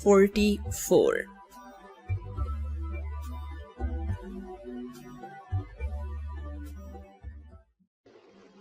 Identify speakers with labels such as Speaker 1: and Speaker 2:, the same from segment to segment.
Speaker 1: 44।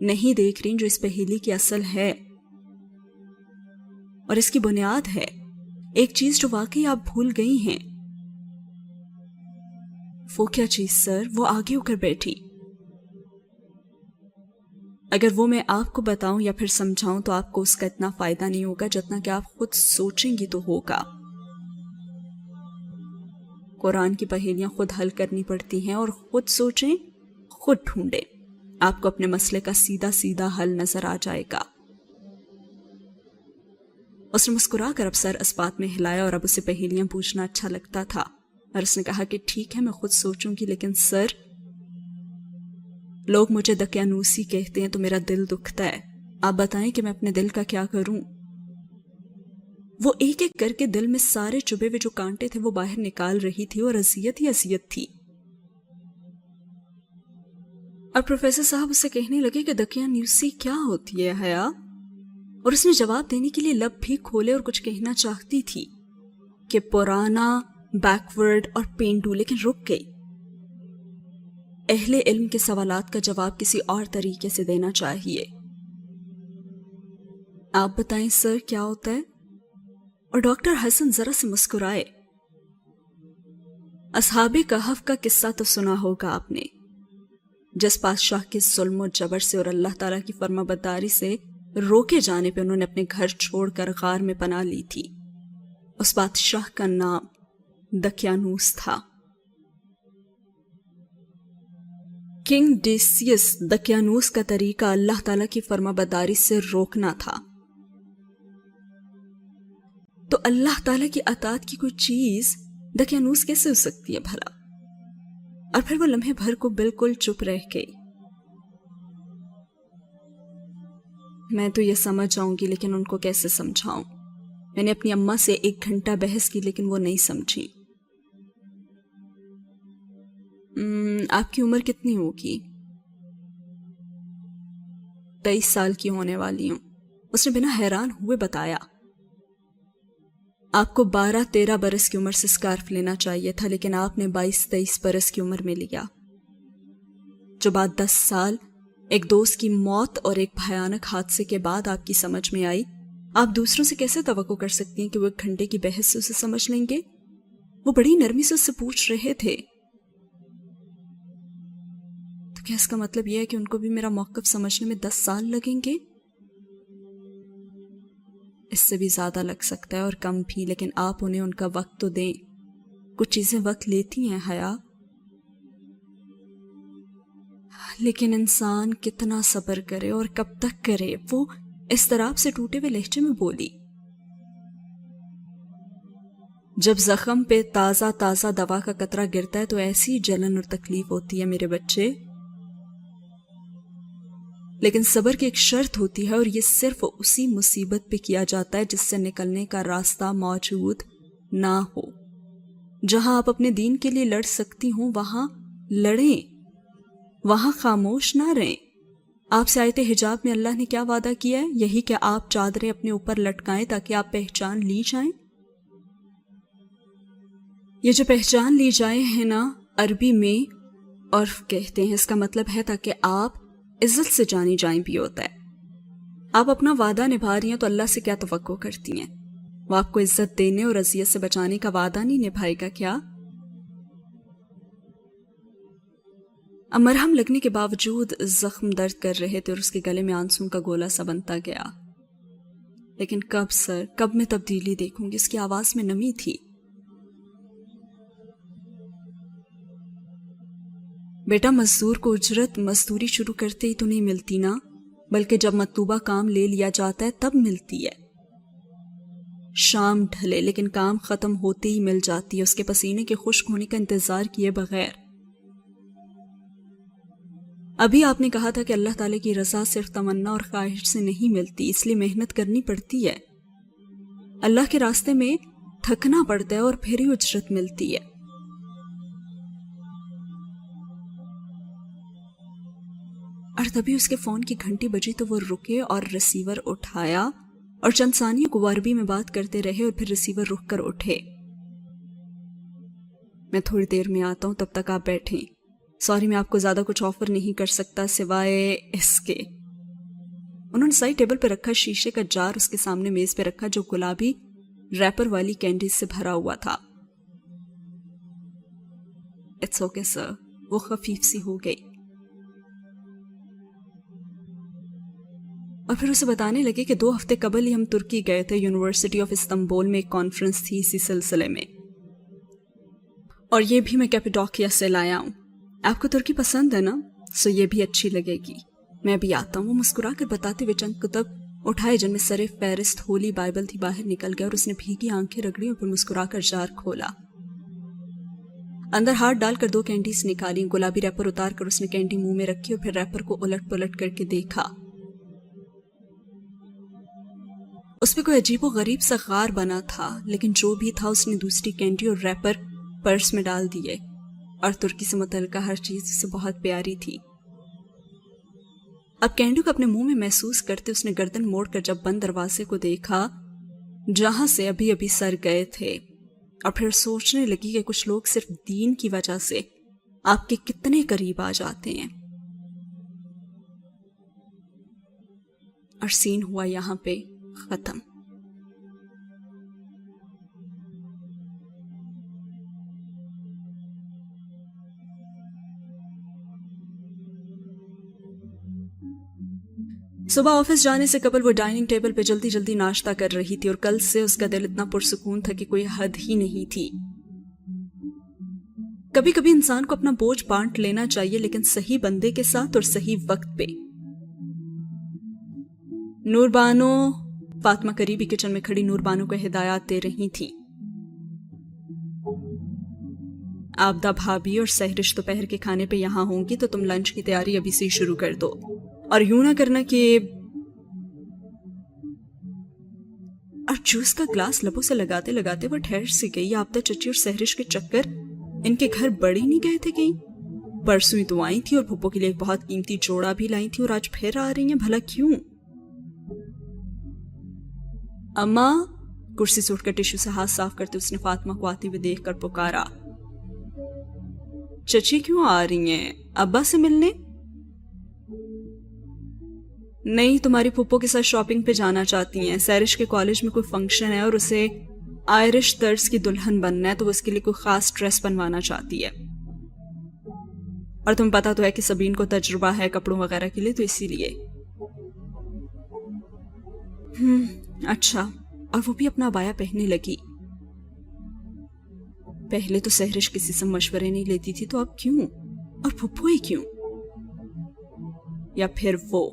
Speaker 1: نہیں دیکھ رہی جو اس پہیلی کی اصل ہے اور اس کی بنیاد ہے. ایک چیز جو واقعی آپ بھول گئی ہیں. وہ کیا چیز سر؟ وہ آگے ہو کر بیٹھی. اگر وہ میں آپ کو بتاؤں یا پھر سمجھاؤں تو آپ کو اس کا اتنا فائدہ نہیں ہوگا جتنا کہ آپ خود سوچیں گی تو ہوگا. قرآن کی پہیلیاں خود حل کرنی پڑتی ہیں اور خود سوچیں، خود ڈھونڈیں. آپ کو اپنے مسئلے کا سیدھا سیدھا حل نظر آ جائے گا. اس نے مسکرا کر اب سر اس بات میں ہلایا اور اب اسے پہیلیاں پوچھنا اچھا لگتا تھا اور اس نے کہا کہ ٹھیک ہے میں خود سوچوں گی، لیکن سر لوگ مجھے دقیانوسی کہتے ہیں تو میرا دل دکھتا ہے. آپ بتائیں کہ میں اپنے دل کا کیا کروں؟ وہ ایک ایک کر کے دل میں سارے چبھے ہوئے جو کانٹے تھے وہ باہر نکال رہی تھی اور اذیت ہی اذیت تھی. اور پروفیسر صاحب اسے کہنے لگے کہ دقیانوسی کیا ہوتی ہے حیا؟ اور اس نے جواب دینے کے لیے لب بھی کھولے اور کچھ کہنا چاہتی تھی کہ پرانا، بیکورڈ اور پینڈو، لیکن رک گئی. اہل علم کے سوالات کا جواب کسی اور طریقے سے دینا چاہیے. آپ بتائیں سر کیا ہوتا ہے؟ اور ڈاکٹر حسن ذرا سے مسکرائے. اصحاب کہف کا قصہ تو سنا ہوگا آپ نے، جس بادشاہ کے ظلم و جبر سے اور اللہ تعالیٰ کی فرما برداری سے روکے جانے پہ انہوں نے اپنے گھر چھوڑ کر غار میں پناہ لی تھی. اس بادشاہ کا نام دقیانوس تھا. کنگ ڈیسیس دقیانوس کا طریقہ اللہ تعالیٰ کی فرما برداری سے روکنا تھا. تو اللہ تعالیٰ کی اطاعت کی کوئی چیز دقیانوس کیسے ہو سکتی ہے بھلا؟ اور پھر وہ لمحے بھر کو بالکل چپ رہ گئی. میں تو یہ سمجھ جاؤں گی لیکن ان کو کیسے سمجھاؤں؟ میں نے اپنی اماں سے 1 گھنٹہ بحث کی لیکن وہ نہیں سمجھی. آپ کی عمر کتنی ہوگی؟ 23 سال کی ہونے والی ہوں. اس نے بنا حیران ہوئے بتایا. آپ کو 12-13 برس کی عمر سے سکارف لینا چاہیے تھا لیکن آپ نے 22-23 برس کی عمر میں لیا، جو بات 10 سال ایک دوست کی موت اور ایک بھیانک حادثے کے بعد آپ کی سمجھ میں آئی. آپ دوسروں سے کیسے توقع کر سکتی ہیں کہ وہ 1 گھنٹے کی بحث سے اسے سمجھ لیں گے؟ وہ بڑی نرمی سے اس سے پوچھ رہے تھے. تو کیا اس کا مطلب یہ ہے کہ ان کو بھی میرا موقف سمجھنے میں 10 سال لگیں گے؟ اس سے بھی زیادہ لگ سکتا ہے اور کم بھی، لیکن آپ انہیں ان کا وقت تو دیں. کچھ چیزیں وقت لیتی ہیں حیا. لیکن انسان کتنا صبر کرے اور کب تک کرے؟ وہ اضطراب سے ٹوٹے ہوئے لہجے میں بولی. جب زخم پہ تازہ تازہ دوا کا قطرہ گرتا ہے تو ایسی جلن اور تکلیف ہوتی ہے میرے بچے، لیکن صبر کی ایک شرط ہوتی ہے اور یہ صرف اسی مصیبت پہ کیا جاتا ہے جس سے نکلنے کا راستہ موجود نہ ہو. جہاں آپ اپنے دین کے لیے لڑ سکتی ہوں وہاں لڑیں، وہاں خاموش نہ رہیں. آپ سے آیت حجاب میں اللہ نے کیا وعدہ کیا ہے؟ یہی کہ آپ چادریں اپنے اوپر لٹکائیں تاکہ آپ پہچان لی جائیں. یہ جو پہچان لی جائے ہیں نا، عربی میں عرف کہتے ہیں. اس کا مطلب ہے تاکہ آپ عزت سے جانی جائیں بھی ہوتا ہے. آپ اپنا وعدہ نبھا رہی ہیں تو اللہ سے کیا توقع کرتی ہیں؟ وہ آپ کو عزت دینے اور اذیت سے بچانے کا وعدہ نہیں نبھائے گا کیا؟ مرہم لگنے کے باوجود زخم درد کر رہے تھے اور اس کے گلے میں آنسوں کا گولا سا بنتا گیا. لیکن کب سر، کب میں تبدیلی دیکھوں گی؟ اس کی آواز میں نمی تھی. بیٹا، مزدور کو اجرت مزدوری شروع کرتے ہی تو نہیں ملتی نا، بلکہ جب مطلوبہ کام لے لیا جاتا ہے تب ملتی ہے. شام ڈھلے لیکن کام ختم ہوتے ہی مل جاتی ہے، اس کے پسینے کے خشک ہونے کا انتظار کیے بغیر. ابھی آپ نے کہا تھا کہ اللہ تعالیٰ کی رضا صرف تمنا اور خواہش سے نہیں ملتی، اس لیے محنت کرنی پڑتی ہے. اللہ کے راستے میں تھکنا پڑتا ہے اور پھر ہی اجرت ملتی ہے. اور تبھی اس کے فون کی گھنٹی بجی تو وہ رکے اور ریسیور اٹھایا اور چند ثانیے کو عربی میں بات کرتے رہے اور پھر ریسیور رک کر اٹھے. میں تھوڑی دیر میں آتا ہوں، تب تک آپ بیٹھیں. سوری، میں آپ کو زیادہ کچھ آفر نہیں کر سکتا سوائے اس کے. انہوں نے صحیح ٹیبل پہ رکھا شیشے کا جار اس کے سامنے میز پہ رکھا جو گلابی ریپر والی کینڈی سے بھرا ہوا تھا. It's okay sir. وہ خفیف سی ہو گئی اور پھر اسے بتانے لگے کہ 2 ہفتے قبل ہی ہم ترکی گئے تھے. یونیورسٹی آف استنبول میں ایک کانفرنس تھی اسی سلسلے میں, اور یہ بھی میں کیپیڈوکیا سے لایا ہوں. آپ کو ترکی پسند ہے نا؟ سو یہ بھی اچھی لگے گی. میں بھی آتا ہوں. وہ مسکرا کر بتاتے ہوئے چند کتب اٹھائے جن میں سر فہرست ہولی بائبل تھی باہر نکل گیا, اور اس نے بھیگی آنکھیں رگڑی اور پھر مسکرا کر جار کھولا. اندر ہاتھ ڈال کر 2 کینڈیز نکالی. گلابی ریپر اتار کر اس نے کینڈی منہ میں رکھی اور پھر ریپر کو الٹ پلٹ کر کے دیکھا. اس پہ کوئی عجیب و غریب سا غار بنا تھا, لیکن جو بھی تھا اس نے دوسری کینڈی اور ریپر پرس میں ڈال دیے, اور ترکی سے متعلقہ ہر چیز اسے بہت پیاری تھی. اب کینڈی کو اپنے منہ میں محسوس کرتے اس نے گردن موڑ کر جب بند دروازے کو دیکھا جہاں سے ابھی ابھی سر گئے تھے, اور پھر سوچنے لگی کہ کچھ لوگ صرف دین کی وجہ سے آپ کے کتنے قریب آ جاتے ہیں. اور سین ہوا یہاں پہ ختم. صبح آفس جانے سے قبل وہ ڈائننگ ٹیبل پہ جلدی جلدی ناشتہ کر رہی تھی, اور کل سے اس کا دل اتنا پرسکون تھا کہ کوئی حد ہی نہیں تھی. کبھی کبھی انسان کو اپنا بوجھ بانٹ لینا چاہیے, لیکن صحیح بندے کے ساتھ اور صحیح وقت پہ. نور بانو. فاطمہ قریبی کچن میں کھڑی نور بانو کو ہدایات دے رہی تھی. آبدہ بھابھی اور سہرش دوپہر کے کھانے پہ یہاں ہوں گی, تو تم لنچ کی تیاری ابھی سے شروع کر دو, اور یوں نہ کرنا کہ. اور جوس کا گلاس لبوں سے لگاتے لگاتے وہ ٹھہر سی گئی. آبدہ چچی اور سہرش کے چکر ان کے گھر بڑی نہیں گئے تھے کہیں؟ پرسوں ہی تو آئی تھی اور پھپھو کے لیے ایک بہت قیمتی جوڑا بھی لائی تھی, اور آج پھر آ رہی ہیں. بھلا کیوں؟ اماں. کرسی سے اٹھ کر ٹشو سے ہاتھ صاف کرتے اس نے فاطمہ کو آتی ہوئے دیکھ کر پکارا. چچی کیوں آ رہی ہیں؟ ابا سے ملنے؟ نہیں, تمہاری پھپھو کے ساتھ شاپنگ پہ جانا چاہتی ہیں. سہرش کے کالج میں کوئی فنکشن ہے اور اسے آئرش طرز کی دلہن بننا ہے, تو وہ اس کے لیے کوئی خاص ڈریس بنوانا چاہتی ہے. اور تمہیں پتا تو ہے کہ سبین کو تجربہ ہے کپڑوں وغیرہ کے لیے, تو اسی لیے. اچھا. اور وہ بھی اپنا عبایا پہننے لگی. پہلے تو سہرش کسی سے مشورے نہیں لیتی تھی, تو اب کیوں؟ اور پھپھو ہی کیوں؟ یا پھر وہ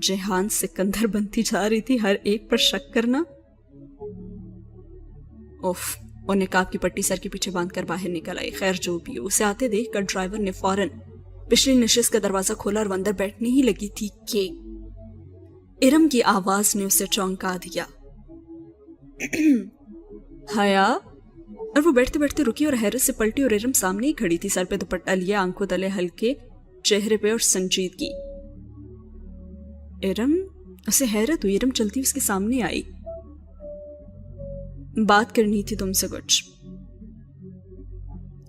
Speaker 1: جہان سکندر بنتی جا رہی تھی, ہر ایک پر شک کرنا. اور نقاب کی پٹی سر کے پیچھے باندھ کر باہر نکل آئی. خیر جو بھی ہو, اسے آتے دیکھ کر ڈرائیور نے فوراً پچھلی نشست کا دروازہ کھولا, اور وہ اندر بیٹھنے ہی لگی تھی کہ ارم کی آواز نے اسے چونکا دیا. حیا. اور وہ بیٹھتے بیٹھتے رکی اور حیرت سے پلٹی, اور ارم سامنے ہی کھڑی تھی, سر پہ دوپٹہ لیا, آنکھوں تلے ہلکے, چہرے پہ اور سنجیدگی. ارم. اسے حیرت ہوئی. ارم چلتی اس کے سامنے آئی. بات کرنی تھی تم سے کچھ.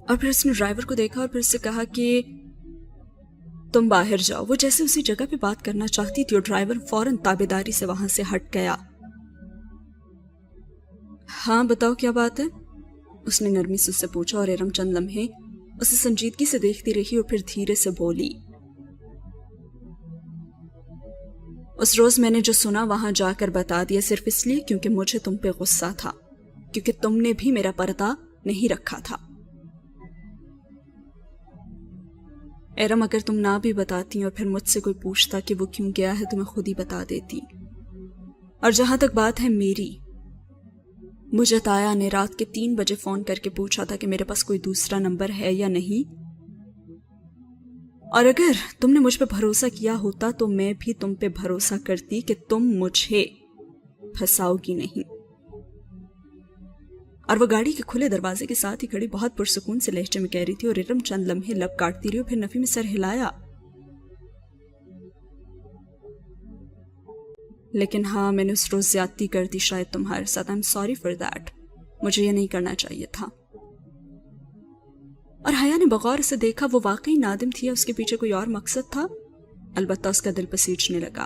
Speaker 1: اور پھر اس نے ڈرائیور کو دیکھا اور پھر اس سے کہا کہ تم باہر جاؤ. وہ جیسے اسی جگہ پہ بات کرنا چاہتی تھی, اور ڈرائیور فوراً تابیداری سے وہاں سے ہٹ گیا. ہاں بتاؤ کیا بات ہے؟ اس نے نرمی سے اس سے پوچھا, اور ارم چند لمحے اسے سنجیدگی سے دیکھتی رہی اور پھر دھیرے سے بولی. اس روز میں نے جو سنا وہاں جا کر بتا دیا, صرف اس لیے کیونکہ مجھے تم پہ غصہ تھا, کیونکہ تم نے بھی میرا پردہ نہیں رکھا تھا. ارم اگر تم نہ بھی بتاتی اور پھر مجھ سے کوئی پوچھتا کہ وہ کیوں گیا ہے, تو میں خود ہی بتا دیتی. اور جہاں تک بات ہے میری, مجھے تایا نے رات کے 3 بجے فون کر کے پوچھا تھا کہ میرے پاس کوئی دوسرا نمبر ہے یا نہیں, اور اگر تم نے مجھ پہ بھروسہ کیا ہوتا تو میں بھی تم پہ بھروسہ کرتی کہ تم مجھے پھنساؤ گی نہیں. اور وہ گاڑی کے کھلے دروازے کے ساتھ ہی کھڑی بہت پرسکون سے لہجے میں کہہ رہی تھی, اور ارم چند لمحے لب کاٹتی رہی اور پھر نفی میں سر ہلایا. لیکن ہاں, میں نے اس روز زیادتی کر دی شاید تمہارے ساتھ. I'm sorry for that. مجھے یہ نہیں کرنا چاہیے تھا. اور حیا نے بغور اسے دیکھا. وہ واقعی نادم تھی یا اس کے پیچھے کوئی اور مقصد تھا؟ البتہ اس کا دل پسیجنے لگا.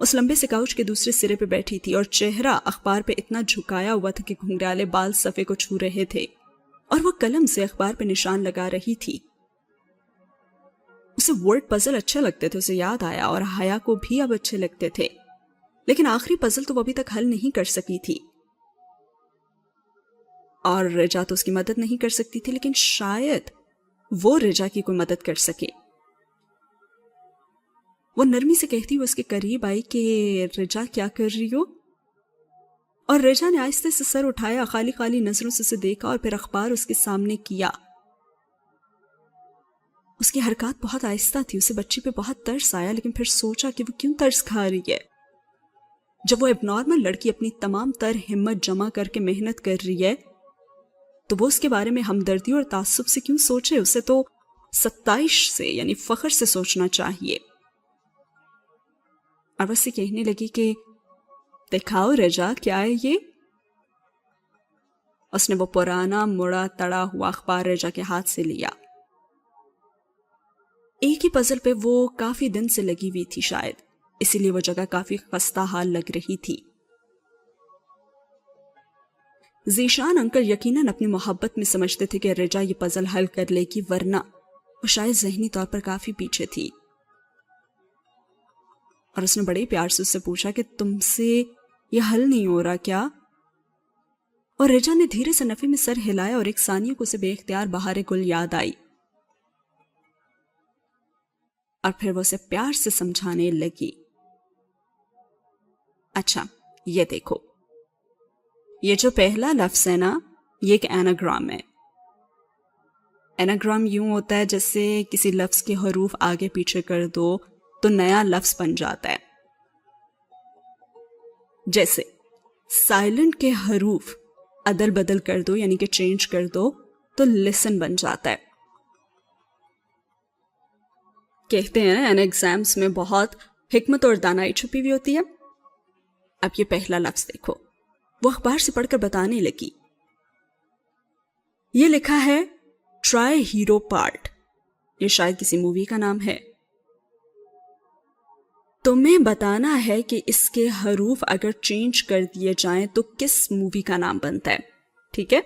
Speaker 1: اس لمبے سے کاؤچ کے دوسرے سرے پہ بیٹھی تھی اور چہرہ اخبار پہ اتنا جھکایا ہوا تھا کہ گھنگرالے بال صفحے کو چھو رہے تھے اور وہ قلم سے اخبار پہ نشان لگا رہی تھی۔ اسے ورڈ پزل اچھے لگتے تھے، اسے یاد آیا، اور حیا کو بھی اب اچھے لگتے تھے، لیکن آخری پزل تو وہ ابھی تک حل نہیں کر سکی تھی، اور رجا تو اس کی مدد نہیں کر سکتی تھی، لیکن شاید وہ رجا کی کوئی مدد کر سکے۔ وہ نرمی سے کہتی ہوئے اس کے قریب آئی کہ رجا کیا کر رہی ہو؟ اور رجا نے آہستہ سے سر اٹھایا، خالی خالی نظروں سے اسے دیکھا اور پھر اخبار اس کے سامنے کیا۔ اس کی حرکات بہت آہستہ تھی، اسے بچی پہ بہت ترس آیا، لیکن پھر سوچا کہ وہ کیوں ترس کھا رہی ہے؟ جب وہ ایب نارمل لڑکی اپنی تمام تر ہمت جمع کر کے محنت کر رہی ہے تو وہ اس کے بارے میں ہمدردی اور تعصب سے کیوں سوچے؟ اسے تو ستائش سے یعنی فخر سے سوچنا چاہیے۔ اور بس سے کہنے لگی کہ دکھاؤ رجا کیا ہے یہ؟ اس نے وہ پرانا مڑا تڑا ہوا اخبار رجا کے ہاتھ سے لیا۔ ایک ہی پزل پہ وہ کافی دن سے لگی ہوئی تھی شاید، اسی لیے وہ جگہ کافی خستہ حال لگ رہی تھی۔ ذیشان انکل یقیناً اپنی محبت میں سمجھتے تھے کہ رجا یہ پزل حل کر لے گی، ورنہ وہ شاید ذہنی طور پر کافی پیچھے تھی۔ اور اس نے بڑے پیار سے اس سے پوچھا کہ تم سے یہ حل نہیں ہو رہا کیا؟ اور رجا نے دھیرے سے نفی میں سر ہلایا اور ایک ثانیہ کو اسے بے اختیار بہار گل یاد آئی، اور پھر وہ اسے پیار سے سمجھانے لگی۔ اچھا یہ دیکھو، یہ جو پہلا لفظ ہے نا، یہ ایک ایناگرام ہے۔ ایناگرام یوں ہوتا ہے جیسے کسی لفظ کے حروف آگے پیچھے کر دو تو نیا لفظ بن جاتا ہے۔ جیسے سائلنٹ کے حروف عدل بدل کر دو یعنی کہ چینج کر دو تو لسن بن جاتا ہے۔ کہتے ہیں ان ایگزامز میں بہت حکمت اور دانائی چھپی ہوئی ہوتی ہے۔ اب یہ پہلا لفظ دیکھو، وہ اخبار سے پڑھ کر بتانے لگی۔ یہ لکھا ہے ٹرائی ہیرو پارٹ، یہ شاید کسی مووی کا نام ہے۔ تمہیں بتانا ہے کہ اس کے حروف اگر چینج کر دیے جائیں تو کس مووی کا نام بنتا ہے، ٹھیک ہے؟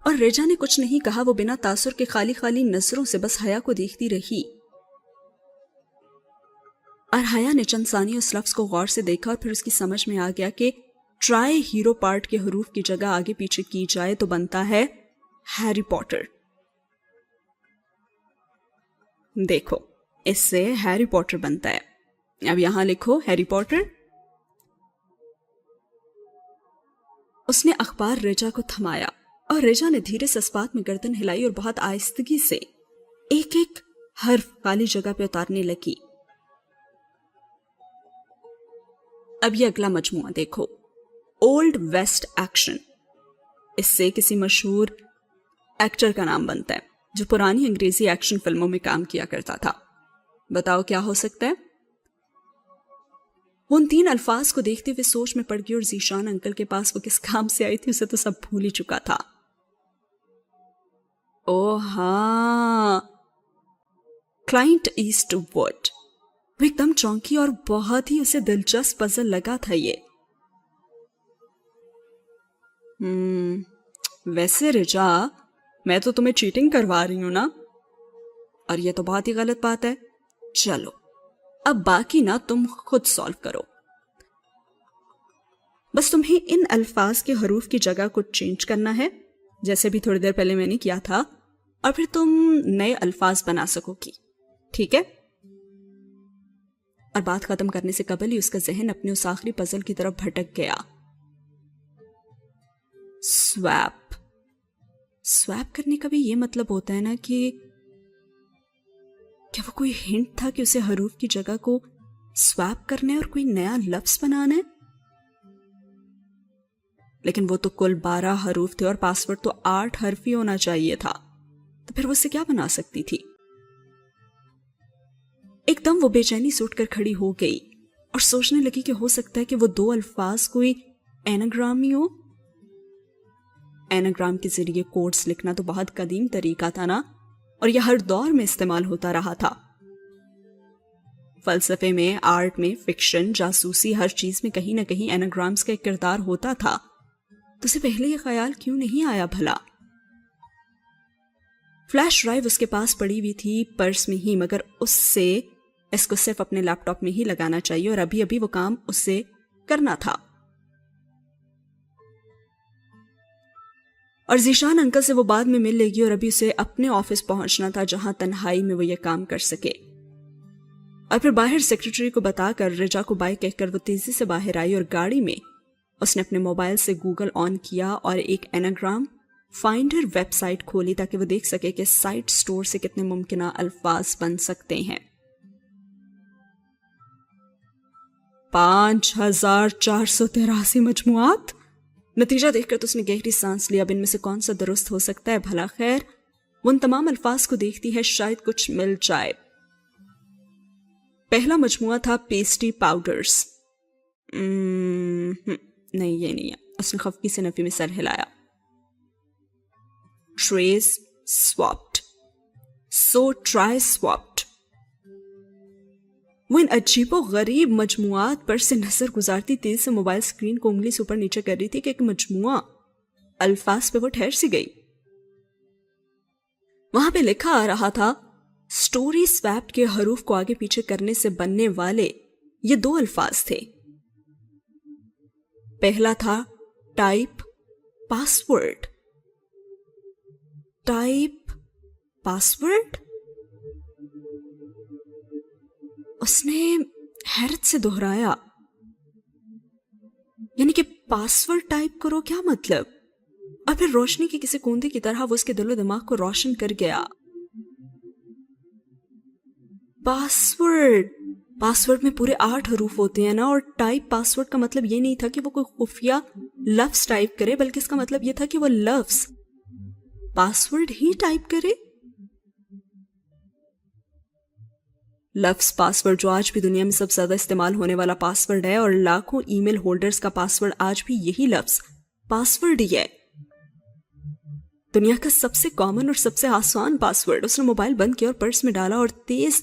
Speaker 1: اور رجا نے کچھ نہیں کہا، وہ بنا تاثر کے خالی خالی نظروں سے بس حیا کو دیکھتی رہی۔ اور حیا نے چند ثانیے اس لفظ کو غور سے دیکھا اور پھر اس کی سمجھ میں آ گیا کہ ٹرائی ہیرو پارٹ کے حروف کی جگہ آگے پیچھے کی جائے تو بنتا ہے ہیری پوٹر۔ دیکھو اس سے ہیری پوٹر بنتا ہے۔ اب یہاں لکھو ہیری پوٹر۔ اس نے اخبار رجا کو تھمایا اور رجا نے دھیرے سے اس بات میں گردن ہلائی اور بہت آہستگی سے ایک ایک حرف خالی جگہ پہ اتارنے لگی۔ اب یہ اگلا مجموعہ دیکھو، اولڈ ویسٹ ایکشن، اس سے کسی مشہور ایکٹر کا نام بنتا ہے جو پرانی انگریزی ایکشن فلموں میں کام کیا کرتا تھا۔ بتاؤ کیا ہو سکتا ہے؟ وہ ان تین الفاظ کو دیکھتے ہوئے سوچ میں پڑ گئی اور ذیشان انکل کے پاس وہ کس کام سے آئی تھی اسے تو سب بھول ہی چکا تھا۔ او ہاں، کلائنٹ ایسٹ وڈ۔ وہ ایک دم چونکی اور بہت ہی اسے دلچسپ پزل لگا تھا یہ۔ ویسے رجا میں تو تمہیں چیٹنگ کروا رہی ہوں نا، اور یہ تو بہت ہی غلط بات ہے۔ چلو اب باقی نا تم خود سالو کرو، بس تمہیں ان الفاظ کے حروف کی جگہ کو چینج کرنا ہے جیسے بھی تھوڑی دیر پہلے میں نے کیا تھا، اور پھر تم نئے الفاظ بنا سکو گی، ٹھیک ہے؟ اور بات ختم کرنے سے قبل ہی اس کا ذہن اپنے اس آخری پزل کی طرف بھٹک گیا۔ سویپ، سویپ کرنے کا بھی یہ مطلب ہوتا ہے نا کہ کیا وہ کوئی ہنٹ تھا کہ اسے حروف کی جگہ کو سویپ کرنا ہے اور کوئی نیا لفظ بنانا ہے؟ لیکن وہ تو کل 12 حروف تھے اور پاسورڈ تو 8 حرف ہی ہونا چاہیے تھا، تو پھر وہ اسے کیا بنا سکتی تھی؟ ایک دم وہ بے چینی سے اٹھ کر کھڑی ہو گئی اور سوچنے لگی کہ ہو سکتا ہے کہ وہ 2 الفاظ کوئی ایناگرام ہی ہو۔ ایناگرام کے ذریعے کوڈز لکھنا تو بہت قدیم طریقہ تھا نا، اور یہ ہر دور میں استعمال ہوتا رہا تھا۔ فلسفے میں، آرٹ میں، فکشن، جاسوسی، ہر چیز میں کہیں نہ کہیں ایناگرامز کا ایک کردار ہوتا تھا. تو اسے پہلے یہ خیال کیوں نہیں آیا بھلا؟ فلیش ڈرائیو اس کے پاس پڑی ہوئی تھی پرس میں ہی، مگر اس کو صرف اپنے لیپ ٹاپ میں ہی لگانا چاہیے، اور ابھی ابھی وہ کام اس سے کرنا تھا. اور ذیشان انکل سے وہ بعد میں مل لے گی، اور ابھی اسے اپنے آفس پہنچنا تھا جہاں تنہائی میں وہ یہ کام کر سکے. اور پھر باہر سیکرٹری کو بتا کر، رجا کو بائے کہہ کر وہ تیزی سے باہر آئی، اور گاڑی میں اس نے اپنے موبائل سے گوگل آن کیا اور ایک ایناگرام فائنڈر ویب سائٹ کھولی تاکہ وہ دیکھ سکے کہ سائٹ سٹور سے کتنے ممکنہ الفاظ بن سکتے ہیں. 5483 مجموعات. نتیجہ دیکھ کر تو اس نے گہری سانس لیا. اب ان میں سے کون سا درست ہو سکتا ہے بھلا؟ خیر، وہ ان تمام الفاظ کو دیکھتی ہے، شاید کچھ مل جائے. پہلا مجموعہ تھا پیسٹی پاؤڈرز. نہیں، یہ نہیں ہے. اس نے خفگی سے نفی میں سر ہلایا. Trees swapped, so try swapped. وہ ان عجیب و غریب مجموعات پر سے نظر گزارتی تیز سے موبائل سکرین کو انگلی سے اوپر نیچے کر رہی تھی کہ ایک مجموعہ الفاظ پہ وہ ٹھہر سی گئی. وہاں پہ لکھا آ رہا تھا سٹوری سویپ کے حروف کو آگے پیچھے کرنے سے بننے والے یہ 2 الفاظ تھے. پہلا تھا ٹائپ پاسورڈ. Type password. اس نے حیرت سے دہرایا، یعنی کہ پاسورڈ ٹائپ کرو، کیا مطلب؟ اور پھر روشنی کے کسی کوندے کی طرح وہ اس کے دل و دماغ کو روشن کر گیا. پاسورڈ میں پورے 8 حروف ہوتے ہیں نا، اور ٹائپ پاسورڈ کا مطلب یہ نہیں تھا کہ وہ کوئی خفیہ لفظ ٹائپ کرے، بلکہ اس کا مطلب یہ تھا کہ وہ لفظ پاسورڈ ہی ٹائپ کرے. لفظ پاسورڈ جو آج بھی دنیا میں سب سے زیادہ استعمال ہونے والا پاسورڈ ہے، اور لاکھوں ای میل ہولڈرز کا پاسورڈ آج بھی یہی لفظ پاسورڈ ہی ہے. دنیا کا سب سے کامن اور سب سے آسان پاسورڈ. اس نے موبائل بند کیا اور پرس میں ڈالا اور تیز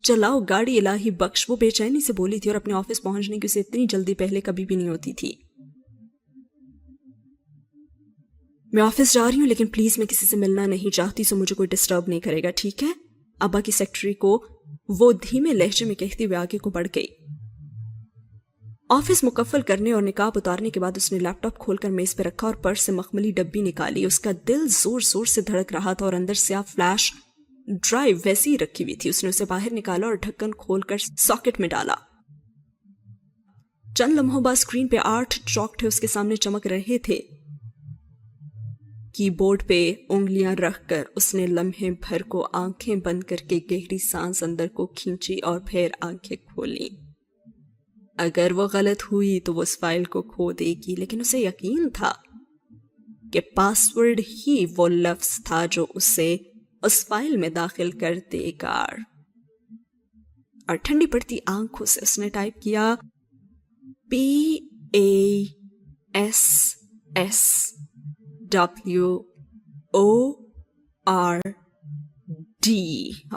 Speaker 1: چلاؤ گاڑی الہی بخش. وہ بے چینی سے بولی تھی اور اپنے آفس پہنچنے کی اسے اتنی جلدی پہلے کبھی بھی نہیں ہوتی تھی. میں آفس جا رہی ہوں، لیکن پلیز میں کسی سے ملنا نہیں چاہتی، سو مجھے کوئی ڈسٹرب نہیں کرے گا، ٹھیک ہے؟ ابا کی سیکرٹری کو وہ دھیمے لہجے میں کہتی ہوئے آگے کو بڑھ گئی. آفس مکفل کرنے اور نقاب اتارنے کے بعد اس نے لیپ ٹاپ کھول کر میز پہ رکھا اور پرس سے مخملی ڈبی نکالی. اس کا دل زور زور سے دھڑک رہا تھا اور اندر سے فلیش ڈرائیو ویسی ہی رکھی ہوئی تھی. اس نے اسے باہر نکالا اور ڈھکن کھول کر ساکٹ میں ڈالا. چند لمحوں بعد اسکرین پہ 8 چوک تھے اس کے سامنے چمک رہے تھے. کی بورڈ پہ انگلیاں رکھ کر اس نے لمحے بھر کو آنکھیں بند کر کے گہری سانس اندر کو کھینچی اور پھر آنکھیں کھولی. اگر وہ غلط ہوئی تو وہ اس فائل کو کھو دے گی، لیکن اسے یقین تھا کہ پاسورڈ ہی وہ لفظ تھا جو اسے اس فائل میں داخل کر دے گا. اور ٹھنڈی پڑتی آنکھوں سے اس نے ٹائپ کیا PASSWORD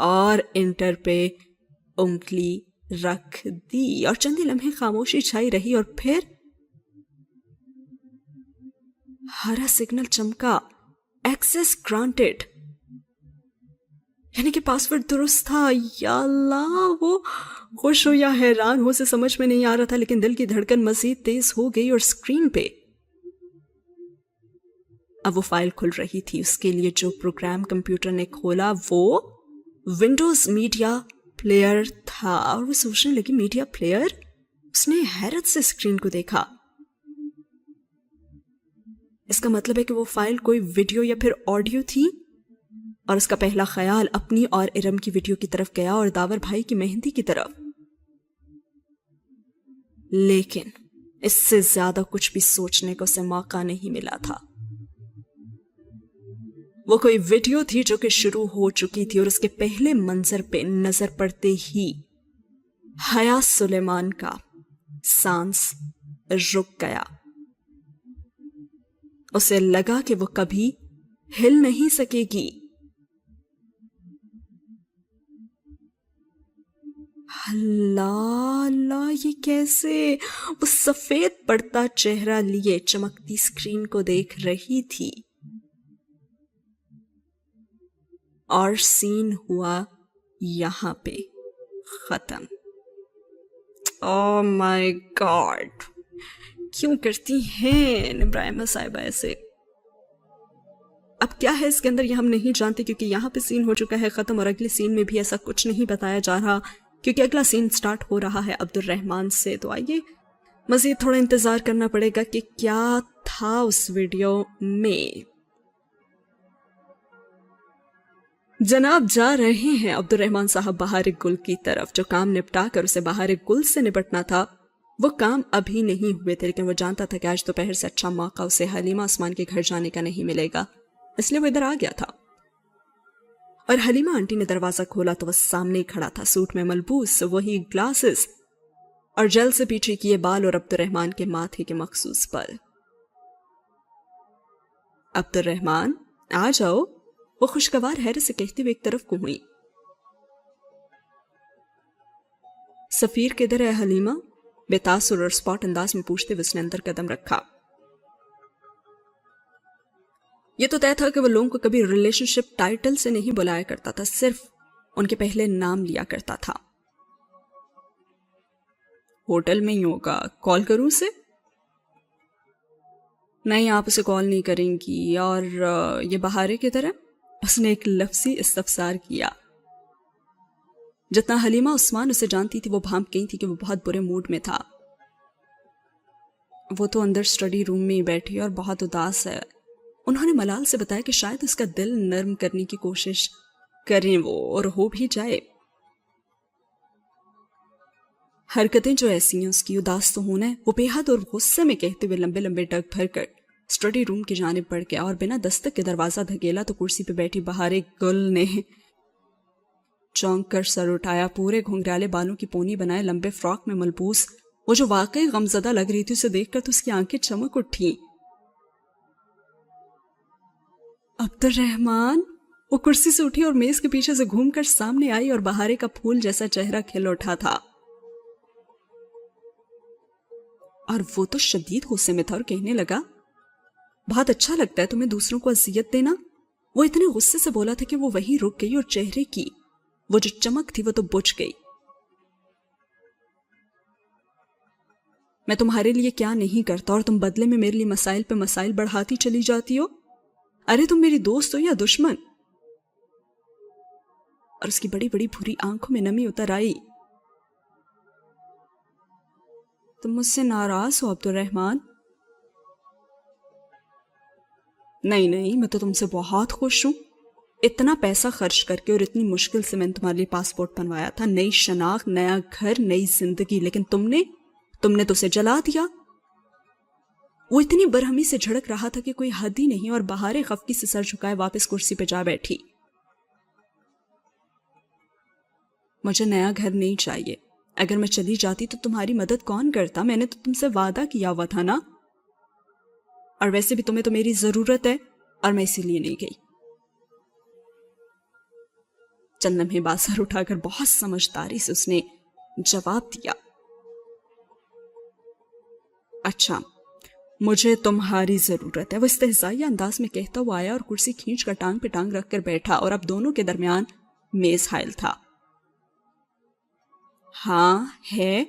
Speaker 1: اور انٹر پہ انگلی رکھ دی. اور چند لمحے خاموشی چھائی رہی اور پھر ہرا سگنل چمکا. ایکسس گرانٹڈ، یعنی کہ پاسورڈ درست تھا. یا اللہ، وہ خوش ہو یا حیران ہو سے سمجھ میں نہیں آ رہا تھا، لیکن دل کی دھڑکن مزید تیز ہو گئی اور اسکرین پہ اب وہ فائل کھل رہی تھی. اس کے لیے جو پروگرام کمپیوٹر نے کھولا وہ ونڈوز میڈیا پلیئر تھا. اور وہ سوچنے لگی میڈیا پلیئر. اس نے حیرت سے اسکرین کو دیکھا. اس کا مطلب ہے کہ وہ فائل کوئی ویڈیو یا پھر آڈیو تھی. اور اس کا پہلا خیال اپنی اور ارم کی ویڈیو کی طرف گیا اور داور بھائی کی مہندی کی طرف. لیکن اس سے زیادہ کچھ بھی سوچنے کو اسے موقع نہیں ملا تھا. وہ کوئی ویڈیو تھی جو کہ شروع ہو چکی تھی اور اس کے پہلے منظر پہ نظر پڑتے ہی حیا سلیمان کا سانس رک گیا. اسے لگا کہ وہ کبھی ہل نہیں سکے گی. اللہ اللہ، یہ کیسے؟ وہ سفید پڑتا چہرہ لیے چمکتی اسکرین کو دیکھ رہی تھی اور سین ہوا یہاں پہ ختم. او مائی گاڈ، کیوں کرتی ہیں ابراہیمہ صاحبہ ایسے؟ اب کیا ہے اس کے اندر یہ ہم نہیں جانتے، کیونکہ یہاں پہ سین ہو چکا ہے ختم، اور اگلے سین میں بھی ایسا کچھ نہیں بتایا جا رہا، کیونکہ اگلا سین سٹارٹ ہو رہا ہے عبد الرحمن سے. تو آئیے مزید تھوڑا انتظار کرنا پڑے گا کہ کیا تھا اس ویڈیو میں. جناب جا رہے ہیں عبد الرحمن صاحب بہار گل کی طرف. جو کام نپٹا کر اسے بہار گل سے نپٹنا تھا وہ کام ابھی نہیں ہوئے تھے، لیکن وہ جانتا تھا کہ آج دوپہر سے اچھا موقع اسے حلیمہ عثمان کے گھر جانے کا نہیں ملے گا، اس لیے وہ ادھر آ گیا تھا. اور حلیمہ آنٹی نے دروازہ کھولا تو وہ سامنے ہی کھڑا تھا، سوٹ میں ملبوس، وہی گلاسز اور جل سے پیچھے کیے بال اور عبد الرحمن کے ماتھے کے مخصوص پل. عبد الرحمن آ جاؤ، وہ خوشگوار حیرت سے کہتے ہوئے ایک طرف کو ہوئی. سفیر کدھر ہے حلیمہ؟ بے تاثر اور سپاٹ انداز میں پوچھتے ہوئے اس نے اندر قدم رکھا. یہ تو طے تھا کہ وہ لوگوں کو کبھی ریلیشن شپ ٹائٹل سے نہیں بلایا کرتا تھا، صرف ان کے پہلے نام لیا کرتا تھا. ہوٹل میں ہی ہوگا، کال کروں اسے؟ نہیں، آپ اسے کال نہیں کریں گی. اور یہ بہارے کی طرح اس نے ایک لفظی استفسار کیا. جتنا حلیمہ عثمان اسے جانتی تھی وہ بھانپ گئی تھی کہ وہ بہت برے موڈ میں تھا. وہ تو اندر اسٹڈی روم میں ہی بیٹھی اور بہت اداس ہے. انہوں نے ملال سے بتایا کہ شاید اس کا دل نرم کرنے کی کوشش کریں وہ، اور ہو بھی جائے. حرکتیں جو ایسی ہیں اس کی، اداس تو ہونا ہے. وہ بے حد اور غصے میں کہتے ہوئے لمبے لمبے ڈگ بھر کر اسٹڈی روم کی جانب بڑھ گیا اور بنا دستک کے دروازہ دھکیلا تو کرسی پہ بیٹھی بہار گل نے چونک کر سر اٹھایا. پورے گھنگرالے بالوں کی پونی بنائے لمبے فراک میں ملبوس وہ جو واقعی غمزدہ لگ رہی تھی، اسے دیکھ کر تو اس کی آنکھیں چمک اٹھی. عبد الرحمن! وہ کرسی سے اٹھی اور میز کے پیچھے سے گھوم کر سامنے آئی اور بہارے کا پھول جیسا چہرہ کھل اٹھا تھا. اور وہ تو شدید غصے میں تھا اور کہنے لگا، بہت اچھا لگتا ہے تمہیں دوسروں کو اذیت دینا. وہ اتنے غصے سے بولا تھا کہ وہ وہیں رک گئی اور چہرے کی وہ جو چمک تھی وہ تو بجھ گئی. میں تمہارے لیے کیا نہیں کرتا اور تم بدلے میں میرے لیے مسائل پہ مسائل بڑھاتی چلی جاتی ہو. ارے تم میری دوست ہو یا دشمن؟ اور اس کی بڑی بڑی بھوری آنکھوں میں نمی اتر آئی. تم مجھ سے ناراض ہو عبد الرحمن؟ نہیں، میں تو تم سے بہت خوش ہوں. اتنا پیسہ خرچ کر کے اور اتنی مشکل سے میں نے تمہارے لیے پاسپورٹ بنوایا تھا، نئی شناخت، نیا گھر، نئی زندگی، لیکن تم نے تو اسے جلا دیا. وہ اتنی برہمی سے جھڑک رہا تھا کہ کوئی حد ہی نہیں، اور بہارے خفقی سے سر جھکائے واپس کرسی پہ جا بیٹھی. مجھے نیا گھر نہیں چاہیے. اگر میں چلی جاتی تو تمہاری مدد کون کرتا؟ میں نے تو تم سے وعدہ کیا ہوا تھا نا. اور ویسے بھی تمہیں تو میری ضرورت ہے اور میں اسی لیے نہیں گئی. چند لمحے بعد سر اٹھا کر بہت سمجھداری سے اس نے جواب دیا، اچھا مجھے تمہاری ضرورت ہے. وہ استہزائیہ انداز میں کہتا ہوا آیا اور کرسی کھینچ کر ٹانگ پہ ٹانگ رکھ کر بیٹھا، اور اب دونوں کے درمیان میز حائل تھا. ہاں ہے،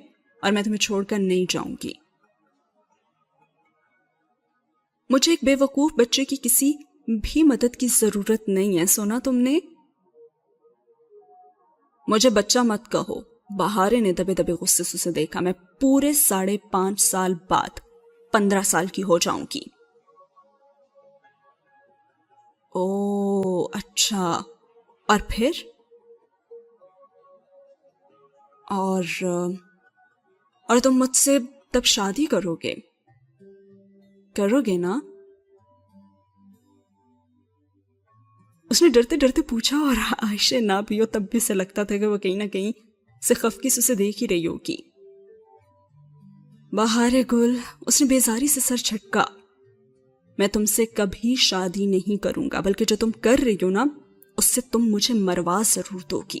Speaker 1: اور میں تمہیں چھوڑ کر نہیں جاؤں گی. مجھے ایک بے وقوف بچے کی کسی بھی مدد کی ضرورت نہیں ہے، سنا تم نے؟ مجھے بچہ مت کہو. بہارے نے دبے دبے غصے سے اسے دیکھا. میں پورے 5.5 سال بعد 15 سال کی ہو جاؤں گی. او اچھا، اور پھر؟ اور تم مجھ سے تب شادی کرو گے نا؟ اس نے ڈرتے ڈرتے پوچھا، اور عائشہ نہ بھی ہو تب بھی سے لگتا تھا کہ وہ کہیں نہ کہیں سے خفقی سے اسے دیکھ ہی رہی ہوگی. بہار گل، اس نے بیزاری سے سر جھٹکا، میں تم سے کبھی شادی نہیں کروں گا، بلکہ جو تم کر رہی ہو نا اس سے تم مجھے مروا ضرور دو گی.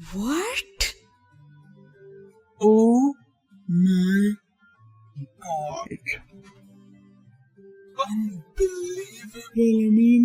Speaker 1: What?
Speaker 2: Oh my God. Unbelievable, I mean.